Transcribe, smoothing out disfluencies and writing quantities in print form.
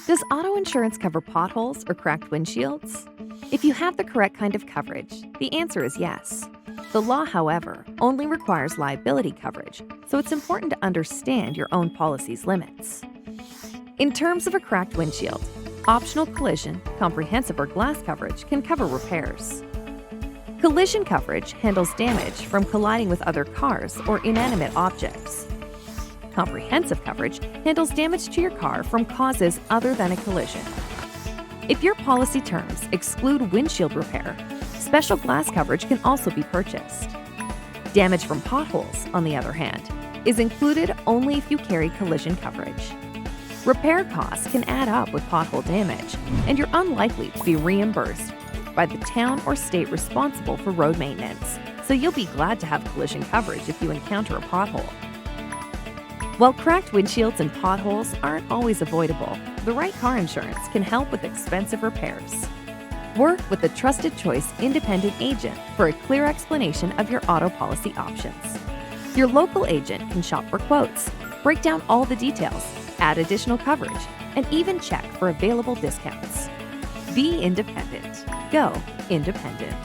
Does auto insurance cover potholes or cracked windshields? If you have the correct kind of coverage, the answer is yes. The law, however, only requires liability coverage, so it's important to understand your own policy's limits. In terms of a cracked windshield, optional collision, comprehensive, or glass coverage can cover repairs. Collision coverage handles damage from colliding with other cars or inanimate objects. Comprehensive coverage handles damage to your car from causes other than a collision. If your policy terms exclude windshield repair, special glass coverage can also be purchased. Damage from potholes, on the other hand, is included only if you carry collision coverage. Repair costs can add up with pothole damage, and you're unlikely to be reimbursed by the town or state responsible for road maintenance, so you'll be glad to have collision coverage if you encounter a pothole. While cracked windshields and potholes aren't always avoidable, the right car insurance can help with expensive repairs. Work with a trusted choice independent agent for a clear explanation of your auto policy options. Your local agent can shop for quotes, break down all the details, add additional coverage, and even check for available discounts. Be independent. Go independent.